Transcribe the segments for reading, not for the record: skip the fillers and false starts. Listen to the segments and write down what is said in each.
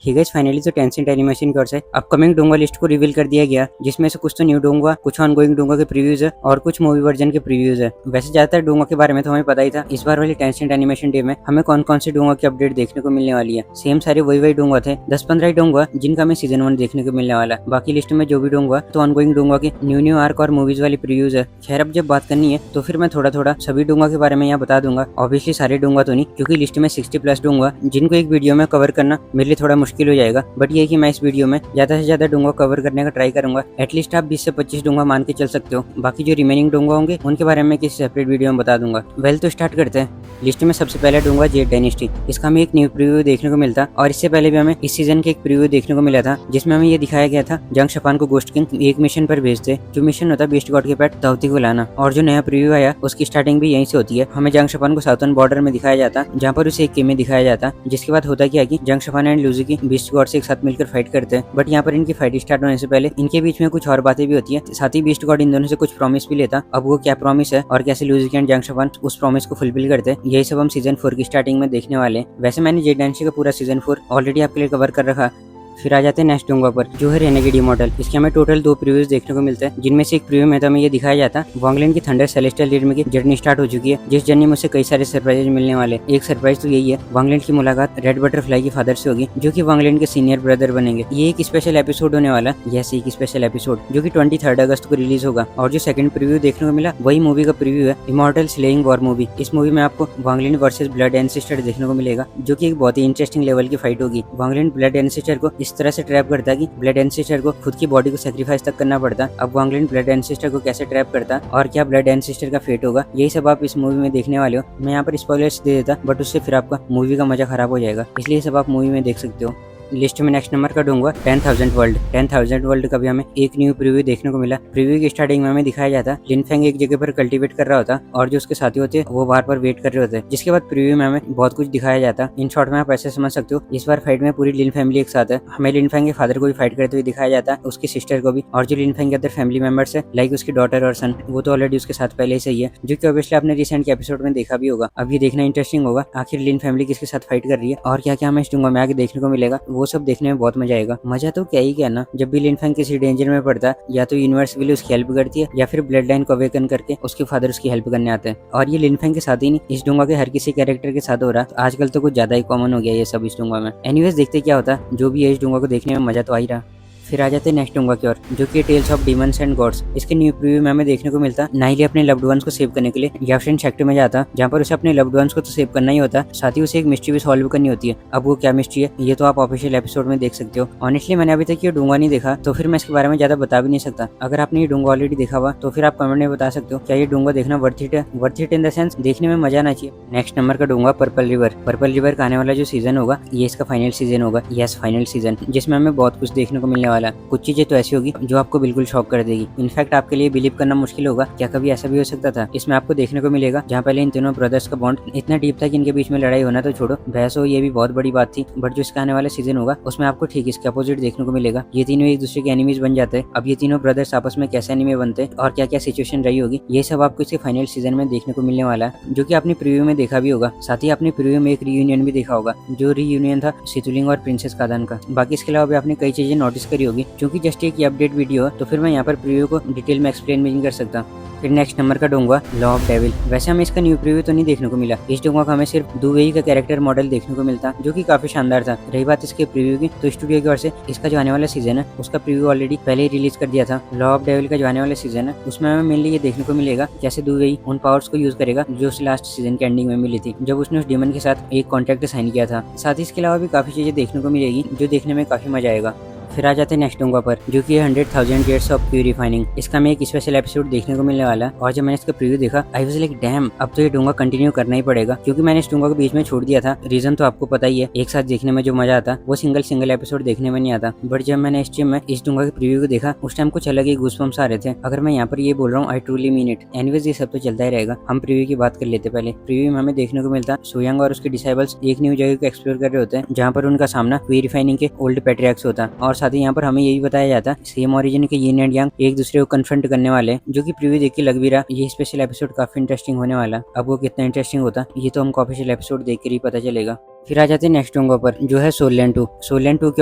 ही guys finally तो Tencent animation की ओर से अपकमिंग डोंगा लिस्ट को रिवील कर दिया गया, जिसमें से कुछ तो न्यू डोंगा, कुछ ऑनगोइंग डोंगा के प्रीव्यूज है और कुछ मूवी वर्जन के प्रीव्यूज है। वैसे ज्यादातर डोंगा के बारे में तो हमें पता ही था। इस बार वाली टेंसेंट एनिमेशन डे में हमें कौन कौन से डोंगा की अपडेट देखने को मिलने वाली है। सेम सारे वही डोंगा थे, 10-15 डोंगा जिनका हमें सीजन 1 देखने को मिलने वाला है। बाकी लिस्ट में जो भी डोंगा तो ऑनगोइंग डोंगा की न्यू आर्क और मूवीज वाली प्रीव्यूज है। खैर अब जब बात करनी है तो फिर मैं थोड़ा सभी डोंगा के बारे में यहाँ बता दूंगा। ऑब्वियसली सारे डोंगा तो नहीं, क्योंकि लिस्ट में 60+ डोंगा जिनको एक वीडियो में कवर करना मेरे लिए थोड़ा मुश्किल हो जाएगा। बट ये कि मैं इस वीडियो में ज्यादा से ज्यादा डोंगा कवर करने का ट्राई करूंगा। एटलीस्ट आप 20 से 25 डोंगा मान के चल सकते हो। बाकी जो रिमेनिंग डोंगा होंगे उनके बारे में किसी सेपरेट वीडियो में बता दूंगा। वेल तो स्टार्ट करते हैं। लिस्ट में सबसे पहले डोंगा जेड डायनेस्टी। इसका हमें एक न्यू प्रीव्यू देखने को मिलता और इससे पहले भी हमें इस सीजन के एक प्रीव्यू देखने को मिला था, जिसमें हमें ये दिखाया गया था जंग शपान को गोस्ट किंग एक मिशन पर भेजते, जो मिशन होता है बीस्ट गॉड के पेट दाऊती को लाना। और जो नया प्रीव्यू आया उसकी स्टार्टिंग भी यहीं से होती है। हमें जंग शपान को साउथर्न बॉर्डर में दिखाया जाता, जहाँ पर उसे एक केम में दिखाया जाता, जिसके बाद होता क्या कि जंग शपान एंड लूजी की बीस्ट गॉड से एक साथ मिलकर फाइट करते हैं। बट यहाँ पर इनकी फाइट स्टार्ट होने से पहले इनके बीच में कुछ और बातें भी होती है। साथ ही बीस्ट गॉड इन दोनों से कुछ प्रॉमिस भी लेता। अब वो क्या प्रॉमिस है और कैसे लूजी एंड जंग शपान उस प्रॉमिस को फुलफिल करते हैं, यही सब हम सीजन 4 की स्टार्टिंग में देखने वाले। वैसे मैंने जेड डायनेस्टी का पूरा सीजन 4 ऑलरेडी आपके लिए कवर कर रखा। फिर आ जाते हैं नेक्स्ट डोंगा पर, जो है रेनेगेड इमॉर्टल। इसके हमें टोटल 2 प्रीव्यूज देखने को मिलते हैं, जिनमें से एक प्रीव्यू में तो हमें ये दिखाया जाता वांगलैंड की थंडर सेलेस्टियल रिडम की जर्नी स्टार्ट हो चुकी है, जिस जर्नी में उसे कई सारे सरप्राइज मिलने वाले। एक सरप्राइज तो यही है, वांगलैंड की मुलाकात रेड बटरफ्लाई के फादर से होगी, जो कि वांगलैंड के सीनियर ब्रदर बनेंगे। ये एक स्पेशल एपिसोड होने वाला है, यस एक स्पेशल एपिसोड, जो कि 23 अगस्त को रिलीज होगा। और जो सेकंड प्रीव्यू देखने को मिला वही मूवी का प्रीव्यू है, इमॉर्टल स्लेइंग वॉर मूवी। इस मूवी में आपको वांगलैंड वर्सेस ब्लड एंसेस्टर देखने को मिलेगा, जो कि एक बहुत ही इंटरेस्टिंग लेवल की फाइट होगी। वांगलैंड ब्लड एंसेस्टर को इस तरह से ट्रैप करता कि ब्लड एंसेस्टर को खुद की बॉडी को सैक्रिफाइस तक करना पड़ता। अब वांगलैंड ब्लड एंसेस्टर को कैसे ट्रैप करता और क्या ब्लड एंसेस्टर का फेट होगा, यही सब आप इस मूवी में देखने वाले हो। मैं यहाँ पर स्पॉयलर्स दे देता, बट उससे फिर आपका मूवी का मजा खराब हो जाएगा, इसलिए सब आप मूवी में देख सकते हो। लिस्ट में नेक्स्ट नंबर का डोंगा 10,000 वर्ल्ड। 10,000 वर्ल्ड का भी हमें एक न्यू प्रीव्यू देखने को मिला। प्रीव्यू की स्टार्टिंग में हमें दिखाया जाता लिन फेंग एक जगह पर कल्टीवेट कर रहा होता और जो उसके साथी होते वो बाहर पर वेट कर रहे होते, जिसके बाद प्रीव्यू में हमें बहुत कुछ दिखाया जाता। इन शॉर्ट में आप ऐसे समझ सकते हो, इस बार फाइट में पूरी लिन फैमिली एक साथ है। हमें लिन फेंग के फादर को भी फाइट करते हुए दिखाया जाता, उसकी सिस्टर को भी, और जो लिन फेंग के अदर फैमिली मेंबर्स है लाइक उसकी डॉटर और सन, वो तो ऑलरेडी उसके साथ पहले से ही है, जो कि ऑब्वियसली आपने रिसेंट के एपिसोड में देखा भी होगा। अब ये देखना इंटरेस्टिंग होगा आखिर लिन फैमिली किसके साथ फाइट कर रही है और क्या क्या हमें इस डोंगा में आगे देखने को मिलेगा। वो सब देखने में बहुत मजा आएगा। मजा तो क्या ही कहना, जब भी लिन फेंग किसी डेंजर में पड़ता या तो यूनिवर्स विल उसकी हेल्प करती है या फिर ब्लड लाइन को अवेकन करके उसके फादर उसकी हेल्प करने आते हैं। और ये लिन फेंग के साथ ही नहीं, इस डोंगा के हर किसी कैरेक्टर के साथ हो रहा। आजकल तो कुछ ज्यादा ही कॉमन हो गया ये सब इस डोंगा में। एनीवेज देखते क्या होता, जो भी है इस डोंगा को देखने में मजा तो आ ही रहा। फिर आ जाते हैं नेक्स्ट डोंगा की ओर, जो कि tales of demons and gods. इसके न्यू प्रीव्यू में हमें देखने को मिलता नाइली अपने लव्ड वंस को सेव करने के लिए याफ्रेन सेक्टर में जाता, जहाँ पर उसे अपने लव्ड वंस को तो सेव करना ही होता, साथ ही उसे एक मिस्ट्री भी सॉल्व करनी होती है। अब वो क्या मिस्ट्री है ये तो आप ऑफिशियल एपिसोड में देख सकते हो। ऑनेस्टली मैंने अभी तक ये डोंगा नहीं देखा, तो फिर मैं इसके बारे में ज्यादा बता भी नहीं सकता। अगर आपने ये डोंगा ऑलरेडी देखा हुआ तो फिर आप कमेंट में बता सकते हो क्या ये डोंगा देखना वर्थ इट है। Worth it in the sense देखने में मजा आना चाहिए। नेक्स्ट नंबर का डोंगा पर्पल रिवर। पर्पल रिवर का आने वाला जो सीजन होगा ये इसका फाइनल सीजन होगा, यस फाइनल सीजन, जिसमें हमें बहुत कुछ देखने को मिलने वाला। कुछ चीजें तो ऐसी होगी जो आपको बिल्कुल शॉक कर देगी। इनफैक्ट आपके लिए बिलीव करना मुश्किल होगा, क्या कभी ऐसा भी हो सकता था। इसमें आपको देखने को मिलेगा जहाँ पहले इन तीनों ब्रदर्स का बॉन्ड इतना डीप था कि इनके बीच में लड़ाई होना तो छोड़ो, बहस हो ये भी बहुत बड़ी बात थी। बट जो इसका आने वाला सीजन होगा उसमें आपको ठीक इसके अपोजिट देखने को मिलेगा। ये तीनों एक दूसरे के एनिमीज बन जाते हैं। अब ये तीनों ब्रदर्स आपस में कैसे एनिमी बनते हैं और क्या क्या सिचुएशन रही होगी, ये सब आपको इसके फाइनल सीजन में देखने को मिलने वाला है, जो कि आपने प्रीव्यू में देखा भी होगा। साथ ही आपने प्रीव्यू में एक रीयूनियन भी देखा होगा, जो रीयूनियन था सितुलिंग और प्रिंसेस कादान का। बाकी इसके अलावा भी आपने कई चीजें नोटिस करी होगी, क्योंकि जस्ट एक अपडेट वीडियो है तो फिर मैं यहाँ पर प्रीव्यू को डिटेल में एक्सप्लेन भी नहीं कर सकता। फिर नेक्स्ट नंबर का डोंगा लॉ ऑफ डेविल। वैसे हमें इसका न्यू प्रीव्यू तो नहीं देखने को मिला। इस डोंगा का हमें सिर्फ दुबई का कैरेक्टर मॉडल देखने को मिलता, जो कि काफी शानदार था। रही बात इसके प्रीव्यू की, तो स्टूडियो की ओर से इसका जो आने वाला सीजन है उसका प्रीव्यू ऑलरेडी पहले ही रिलीज कर दिया था। लॉ ऑफ डेविल का जो आने वाला सीजन है उसमें हमें मेनली ये देखने को मिलेगा कैसे दुबई उन पावर्स को यूज करेगा जो उसे लास्ट सीजन के एंडिंग में मिली थी, जब उसने उस डीमन के साथ एक कॉन्ट्रैक्ट साइन किया था। साथ ही इसके अलावा भी काफी चीजें देखने को मिलेगी जो देखने में काफी मजा आएगा। फिर आ जाते हैं नेक्स्ट डोंगा पर, जो कि 100,000 जेट्स ऑफ प्यूरिफाइंग। इसका हमें एक स्पेशल एपिसोड देखने को मिलने वाला है। और जब मैंने इसका प्रीव्यू देखा आई वाज लाइक डैम, अब तो ये डोंगा कंटिन्यू करना ही पड़ेगा, क्योंकि मैंने इस डोंगा को बीच में छोड़ दिया था। रीजन तो आपको पता ही है, एक साथ देखने में जो मजा आता वो सिंगल एपिसोड देखने में नहीं आता। बट जब मैंने स्ट्रीम में इस डोंगा के प्रीव्यू को देखा उस टाइम कुछ अलग ही गूज़बम्स आ रहे थे। अगर मैं यहाँ पर ये बोल रहा हूँ I truly mean it. Anyways ये सब तो चलता ही रहेगा, हम प्रीव्यू की बात कर लेते। पहले प्रीव्यू में हमें देखने को मिलता सोयांग और उसके डिसाइबल्स एक न्यू जगह को एक्सप्लोर कर रहे होते हैं, जहाँ पर उनका सामना प्यूरिफाइंग के ओल्ड पैट्रियार्क्स होता। और साथ ही यहाँ पर हमें यही बताया जाता सेम ओरिजिन के यिन एंड यांग एक दूसरे को कन्फ्रंट करने वाले, जो कि प्रीव्यू देख के लग भी रहा ये स्पेशल एपिसोड काफी इंटरेस्टिंग होने वाला। अब वो कितना इंटरेस्टिंग होता ये तो हमको ऑफिशियल एपिसोड देख कर ही पता चलेगा। फिर आ जाते हैं नेक्स्ट डोंगा पर, जो है सोलैंड 2। सोलैंड 2 की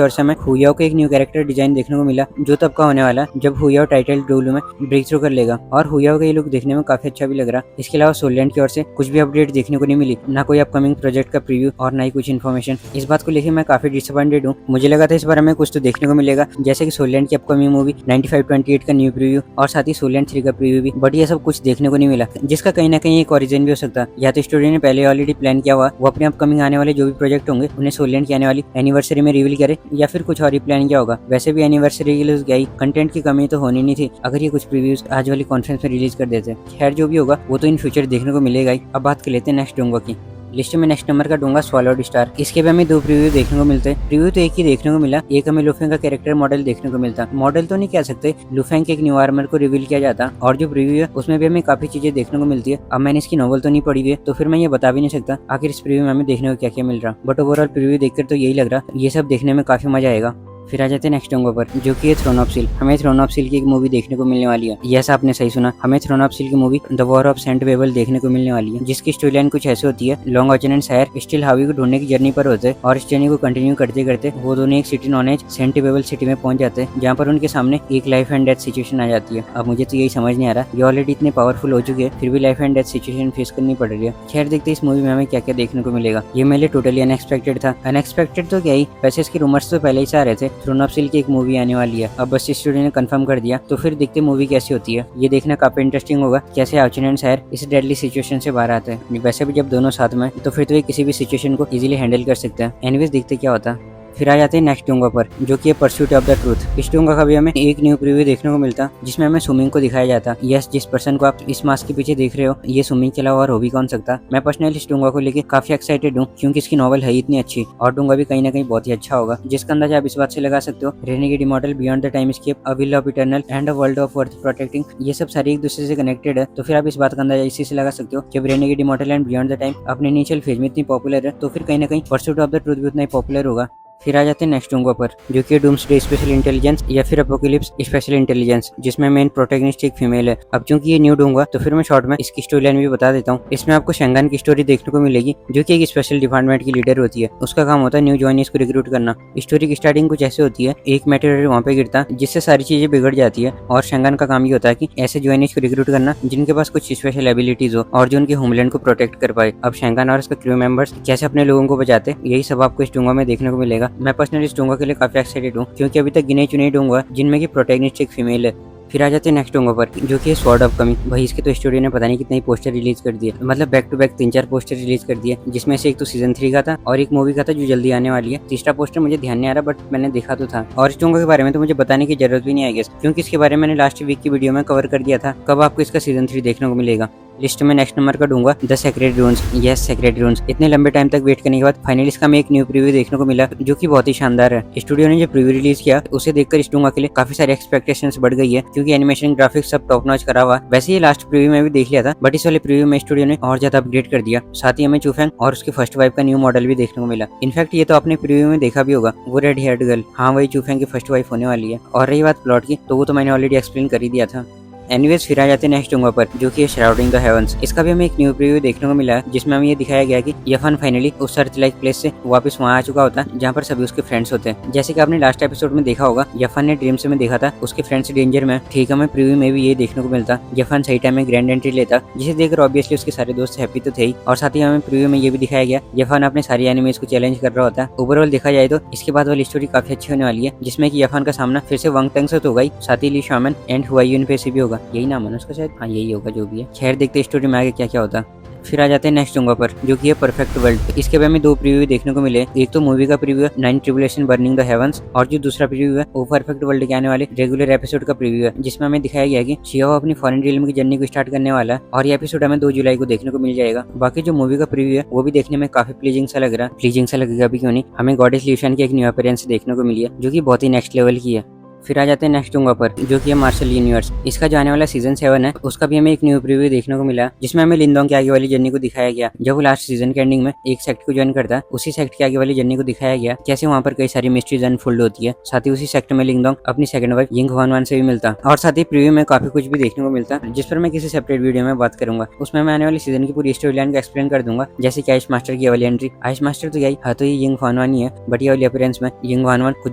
ओर से हमें हुयाओ को एक न्यू कैरेक्टर डिजाइन देखने को मिला, जो तब का होने वाला जब हुयाओ टाइटल डोलू में ब्रेक थ्रू कर लेगा, और हुयाओ का ये लुक देखने में काफी अच्छा भी लग रहा। इसके अलावा सोलैंड की ओर से कुछ भी अपडेट देखने को नहीं मिली, ना कोई अपकमिंग प्रोजेक्ट का प्रीव्यू और ना ही कुछ इन्फॉर्मेशन। इस बात को लेकर मैं काफी डिसअपॉइंटेड हूँ। मुझे लगा था इस बार हमें कुछ तो देखने को मिलेगा, जैसे कि सोलैंड की अपकमिंग मूवी 9528 का न्यू प्रीव्यू और साथ ही सोलैंड 3 का प्रीव्यू भी, बट ये सब कुछ देखने को नहीं मिला, जिसका कहीं ना कहीं एक ओरिजिन भी हो सकता है। या तो स्टूडियो ने पहले ऑलरेडी प्लान किया हुआ वो अपने अपकमिंग आने वाले जो भी प्रोजेक्ट होंगे उन्हें सोलैंड की आने वाली एनिवर्सरी में रिवील करे, या फिर कुछ और ही प्लान किया होगा। वैसे भी एनिवर्सरी रिलीज गई, कंटेंट की कमी तो होनी नहीं थी अगर ये कुछ प्रीव्यूज आज वाली कॉन्फ्रेंस में रिलीज कर देते। खैर जो भी होगा वो तो इन फ्यूचर देखने को मिलेगा ही। अब बात कर लेते हैं नेक्स्ट डोंगा की। लिस्ट में नेक्स्ट नंबर का डूंगा स्वॉलोड स्टार। इसके भी हमें 2 प्रीव्यू देखने को मिलते हैं। प्रीव्यू तो एक ही देखने को मिला, एक हमें लुफेंग का कैरेक्टर मॉडल देखने को मिलता। मॉडल तो नहीं कह सकते, लुफेंग के एक न्यू आर्मर को रिवील किया जाता, और जो प्रीव्यू है उसमें भी हमें काफी चीजें देखने को मिलती है। अब मैंने इसकी नॉवल तो नहीं पढ़ी हुई है, तो फिर मैं ये बता भी नहीं सकता आखिर इस प्रीव्यू में हमें देखने को क्या क्या मिल रहा, बट ओवरऑल प्रीव्यू देखकर तो यही लग रहा ये सब देखने में काफी मजा आएगा। फिर आ जाते हैं नेक्स्ट डोंगा पर, जो कि है थ्रोन ऑफ सील। हमें थ्रोन ऑफ सील की एक मूवी देखने को मिलने वाली है। यस, आपने सही सुना, हमें थ्रोन ऑफ सील की movie the war of saint वेबल देखने को मिलने वाली है, जिसकी स्टोरी लाइन कुछ ऐसे होती है। लॉन्ग ऑचन एंड सायर स्टिल हावी को ढूंढने की जर्नी पर होते हैं, और इस जर्नी को कंटिन्यू करते करते वो दोनों एक सिटी नॉन एज सेंट वेबल सिटी में पहुंच जाते हैं, जहाँ पर उनके सामने एक लाइफ एंड डेथ सिचुएशन आ जाती है। अब मुझे तो यही समझ नहीं आ रहा, ये ऑलरेडी इतने पावरफुल हो चुके हैं फिर भी life and death situation face करनी पड़ रही है। खैर देखते इस मूवी में हमें क्या क्या देखने को मिलेगा। ये मेरे लिए टोटली अनएक्सपेक्टेड था। अनएक्सपेक्टेड तो क्या ही, वैसे इसके रूमर्स तो पहले ही से आ रहे थे, थ्रोन ऑफ सील की एक मूवी आने वाली है। अब बस स्टूडियो ने कंफर्म कर दिया, तो फिर देखते मूवी कैसी होती है। ये देखना काफी इंटरेस्टिंग होगा, कैसे ऑचन एंड सायर इस डेडली सिचुएशन से बाहर आते हैं। वैसे भी जब दोनों साथ में तो फिर तो ये किसी भी सिचुएशन को इजीली हैंडल कर सकते हैं। एनीवेज देखते क्या होता है। फिर आ जाते हैं नेक्स्ट डोंगा पर, जो कि है परस्यूट ऑफ द ट्रूथ। इस डोंगा का भी हमें एक न्यू प्रीव्यू देखने को मिलता, जिसमें हमें स्विमिंग को दिखाया जाता। यस, जिस पर्सन को आप इस मास्क के पीछे देख रहे हो, ये स्विमिंग के अलावा और हो भी कौन सकता। मैं पर्सनली इस डोंगा को लेकर काफी एक्साइटेड हूँ, क्योंकि इसकी नॉवल है इतनी अच्छी, और डोंगा भी कहीं ना कहीं बहुत ही अच्छा होगा, जिसका अंदाजा आप इस बात से लगा सकते हो। Renegade immortal, beyond the time escape, a will of eternal and a world of worth protecting, ये सब सारी एक दूसरे से कनेक्टेड है। तो फिर आप इस बात का अंदाजा इसी से लगा सकते हो, जब renegade immortal and beyond the time अपने इनिशियल फेज में इतनी पॉपुलर है, तो फिर कहीं ना कहीं परस्यूट ऑफ द ट्रूथ भी उतना ही पॉपुलर होगा। फिर आ जाते हैं नेक्स्ट डोंगा पर, जो कि डूम्सडे स्पेशल इंटेलिजेंस या फिर अपोकलिप्स स्पेशल इंटेलिजेंस, जिसमें मेन प्रोटैगनिस्ट एक फीमेल है। अब चूंकि ये न्यू डोंगा, तो फिर मैं शॉर्ट में इसकी स्टोरी लाइन भी बता देता हूँ। इसमें आपको शेंगन की स्टोरी देखने को मिलेगी, जो कि एक स्पेशल डिपार्टमेंट की लीडर होती है। उसका काम होता है न्यू जॉइनीज को रिक्रूट करना। स्टोरी की स्टार्टिंग कुछ ऐसे होती है, एक मेटेरियल वहाँ पे गिरता, जिससे सारी चीजें बिगड़ जाती है, और शेंगन का काम ये होता है कि ऐसे जॉइनीज को रिक्रूट करना जिनके पास कुछ स्पेशल एबिलिटीज हो और जो उनके होमलैंड को प्रोटेक्ट कर पाए। अब शेंगन और उसका क्रू मेंबर्स कैसे अपने लोगों को बचाते, यही सब आपको इस डोंगा में देखने को मिलेगा। मैं पर्सनली इस डोंगा के लिए काफी एक्साइटेड हूँ, क्योंकि अभी तक गिने चुने डोंगा जिनमें की प्रोटैगनिस्ट एक फीमेल है। फिर आ जाते हैं नेक्स्ट डोंगा पर, जो कि स्वॉर्ड ऑफ कमिंग। भाई इसके तो स्टोरी ने पता नहीं कितने पोस्टर रिलीज कर दिए, मतलब back to back 3-4 poster release कर दिए, जिसमें से एक तो सीजन 3 का था और एक मूवी का था जो जल्दी आने वाली है। तीसरा पोस्टर मुझे ध्यान नहीं आ रहा, बट मैंने देखा तो था। और इस डोंगा के बारे में तो मुझे बताने की जरूरत भी नहीं आई गेस, क्योंकि इसके बारे में मैंने लास्ट वीक की वीडियो में कवर कर दिया था। कब आपको इसका सीजन 3 देखने को मिलेगा। लिस्ट में नेक्स्ट नंबर का डूंगा the sacred runes. Yes, sacred runes. इतने लंबे टाइम तक वेट करने के बाद फाइनली इसका हमें एक न्यू प्रीव्यू देखने को मिला, जो कि बहुत ही शानदार है। स्टूडियो ने जो प्रीव्यू रिलीज किया उसे देखकर इस डूंगा के लिए काफी सारी एक्सपेक्टेशंस बढ़ गई है, क्योंकि एनिमेशन ग्राफिक्स सब टॉप नॉच करा हुआ। वैसे ये लास्ट प्रीव्यू में भी देख लिया था, बट इस वाले प्रीव्यू में स्टूडियो ने और ज्यादा अपग्रेड कर दिया। साथ ही हमें चूफेंग और उसकी फर्स्ट वाइफ का न्यू मॉडल भी देखने को मिला। इनफैक्ट ये तो आपने प्रीव्यू में देखा भी होगा, वो रेड हेयर्ड गर्ल, हाँ वही चूफेंग की फर्स्ट वाइफ होने वाली है। और रही बात प्लॉट की, तो वो तो मैंने ऑलरेडी एक्सप्लेन कर ही दिया था। एनीवेज फिर आ जाते हैं नेक्स्ट डोंगा पर, जो कि है श्राउडिंग द हेवंस। इसका भी हमें एक न्यू प्रीव्यू देखने को मिला है, जिसमें हमें ये दिखाया गया कि यफन फाइनली उस अर्थ लाइक प्लेस से वापस वहां आ चुका होता है, जहां पर सभी उसके फ्रेंड्स होते हैं। जैसे कि आपने लास्ट एपिसोड में देखा होगा, यफन ने ड्रीम्स में देखा था उसके फ्रेंड्स डेंजर में। ठीक है, हमें प्रीव्यू में भी ये देखने को मिलता, यफन सही टाइम में ग्रैंड एंट्री लेता, जिसे देखकर ऑब्वियसली उसके सारे दोस्त हैप्पी तो थे ही। और साथ ही हमें प्रीव्यू में ये भी दिखाया गया, यफन अपने सारी एनिमीज को चैलेंज कर रहा होता है। ओवरऑल देखा जाए तो इसके बाद वाली स्टोरी काफी अच्छी होने वाली है, जिसमें कि यफन का सामना फिर से वंग टंग से तो होगा ही, साथ ही ली शामन एंड हुआयुन पे से भी होगा। यही नाम है उसका शायद, हाँ यही होगा जो भी है। खैर देखते स्टोरी में आगे क्या क्या होता। फिर आ जाते हैं नेक्स्ट डोंगा पर, जो कि है परफेक्ट वर्ल्ड। इसके बारे में 2 प्रीव्यू देखने को मिले। एक तो मूवी का प्रीव्यू है 9 ट्रिबुलेशन बर्निंग द हेवंस, और जो दूसरा प्रीव्यू है वो परफेक्ट वर्ल्ड के आने वाले रेगुलर एपिसोड का प्रीव्यू है, जिसमें हमें दिखाया गया कि शियाओ अपनी फॉरेन रियल्म की जर्नी को स्टार्ट करने वाला है, और ये एपिसोड हमें 2 जुलाई को देखने को मिल जाएगा। बाकी जो मूवी का प्रीव्यू है वो भी देखने में काफी प्लीजिंग सा लग रहा है। प्लीजिंग सा लगेगा भी क्यों नहीं, हमें गॉडेस ल्यूशन की एक न्यू अपीयरेंस देखने को मिली है, जो कि बहुत ही नेक्स्ट लेवल की है। फिर आ जाते हैं नेक्स्ट डोंगा पर, जो कि है मार्शल यूनिवर्स। इसका जो आने वाला सीजन 7 है उसका भी हमें एक न्यू प्रीव्यू देखने को मिला, जिसमें हमें लिंदोंग के आगे वाली जर्नी को दिखाया गया। जब वो लास्ट सीजन के एंडिंग में एक सेक्ट को ज्वाइन करता है, उसी सेक्ट के आगे वाली जर्नी को दिखाया गया, कैसे वहाँ पर कई सारी मिस्ट्रीज अनफोल्ड होती है। साथ ही उसी सेक्ट में लिंदोंग अपनी सेकंड वाइफ यिंग हुआनवान से भी मिलता, और साथ ही प्रीव्यू में काफी कुछ भी देखने को मिलता, जिस पर मैं किसी सेपरेट वीडियो में बात करूंगा। उसमें मैं आने वाली सीजन की पूरी स्टोरी लाइन को एक्सप्लेन कर दूंगा, जैसे कि आइस मास्टर की वाली एंट्री। आइस मास्टर तो यही तो ये यिंग हुआनवान ही है, बट ये वाली अपीयरेंस में यिंग हुआनवान कुछ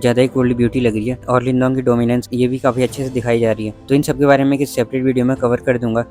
ज्यादा ही कोल्ड ब्यूटी लग रही है, और लिंदोंग की डोमिनेंस ये भी काफी अच्छे से दिखाई जा रही है। तो इन सब के बारे में किसी सेपरेट वीडियो में कवर कर दूंगा।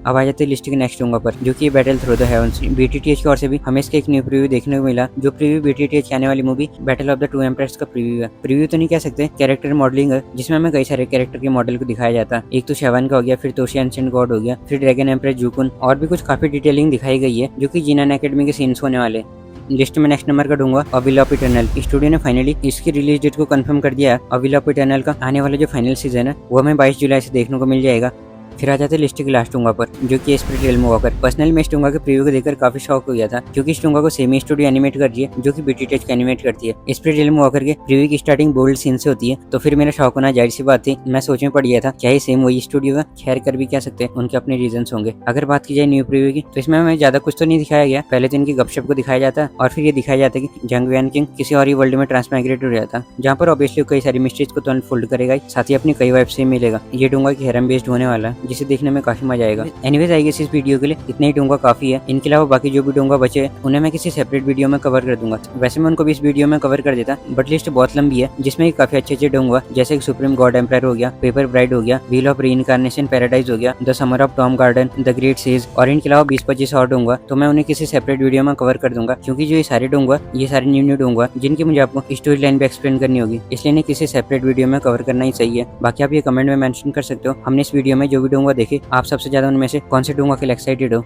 अब आ जाते हैं लिस्ट के नेक्स्ट डोंगा पर, जो कि बैटल थ्रू द हेवंस। बीटीटीएच की ओर से भी हमें इसका एक न्यू प्रीव्यू देखने को मिला, जो प्रीव्यू बीटीटीएच की आने वाली movie battle of the two empires का प्रीव्यू है। प्रीव्यू तो नहीं कह सकते, कैरेक्टर मॉडलिंग है, जिसमें हमें कई सारे कैरेक्टर के मॉडल को दिखाया जाता है। एक तो शेवान का हो गया, फिर तोशी एंशिएंट गॉड हो गया, फिर ड्रैगन एम्प्रेस जुकुन, और भी कुछ काफी डिटेलिंग दिखाई गई है, जो कि जिनान एकेडमी के सीन्स होने वाले। लिस्ट में नेक्स्ट नंबर का दूंगा अविल ऑफ इटर्नल। स्टूडियो ने फाइनली इसकी रिलीज डेट को कंफर्म कर दिया है। अविल ऑफ इटर्नल का आने वाला जो फाइनल सीजन है वो हमें 22 जुलाई से देखने को मिल जाएगा। फिर आ जाते हैं लिस्ट के लास्ट डोंगा पर, जो कि स्पिरिट रियल्म वॉकर। पर्सनली मैं इस डोंगा के प्रीव्यू को देखकर काफी शॉक हो गया था, क्योंकि इस डोंगा को सेमी स्टूडियो एनिमेट कर रही है, जो कि बीटीटीएच का एनिमेट करती है। स्पिरिट रियल्म वॉकर के प्रीव्यू की स्टार्टिंग बोल्ड सीन से होती है, तो फिर मेरा शौक होना जाहिर सी बात थी। मैं सोच में पड़ गया था क्या ये सेम वही स्टूडियो है। खैर कर भी क्या सकते हैं, उनके अपने रीजंस होंगे। अगर बात की जाए न्यू प्रीव्यू की, तो इसमें हमें ज्यादा कुछ तो नहीं दिखाया गया। पहले तो इनकी गपशप को दिखाया जाता है, और फिर ये दिखाया जाता है कि जंग वैन किंग किसी और ही वर्ल्ड में ट्रांसमाइग्रेट हो जाता है, जहाँ पर ऑब्वियसली कई सारी मिस्ट्रीज को तो अनफोल्ड करेगा, साथ ही अपनी कई वाइफ से मिलेगा। ये डोंगा की हेरम बेस्ड होने वाला है, जिसे देखने में काफी मजा आएगा। एनीवेज आई गेस इस वीडियो के लिए इतने ही डोंगा काफी है। इनके अलावा बाकी जो भी डोंगा बचे उन्हें मैं किसी सेपरेट वीडियो में कवर कर दूंगा। वैसे मैं उनको भी इस वीडियो में कवर कर देता, बट लिस्ट बहुत लंबी है, जिसमें काफी अच्छे डोंगा जैसे सुप्रीम गॉड एम्पायर हो गया, पेपर ब्राइड हो गया, व्हील ऑफ रीइंकार्नेशन पैराडाइज हो गया, the summer of Tom garden, the great siege, और इनके अलावा 20-25 और डोंगा, तो मैं उन्हें किसी सेपरेट वीडियो में कवर कर दूंगा। क्योंकि जो ये सारे डोंगा, ये सारे न्यू डोंगा जिनकी मुझे आपको स्टोरी लाइन भी एक्सप्लेन करनी होगी, इसलिए इन्हें किसी सेपरेट वीडियो में कवर करना ही सही है। बाकी आप ये कमेंट में मेंशन कर सकते हो हमने इस वीडियो में जो भी डोंगा देखे, आप सबसे ज्यादा उनमें से कौन से डोंगा के लिए एक्साइटेड हो।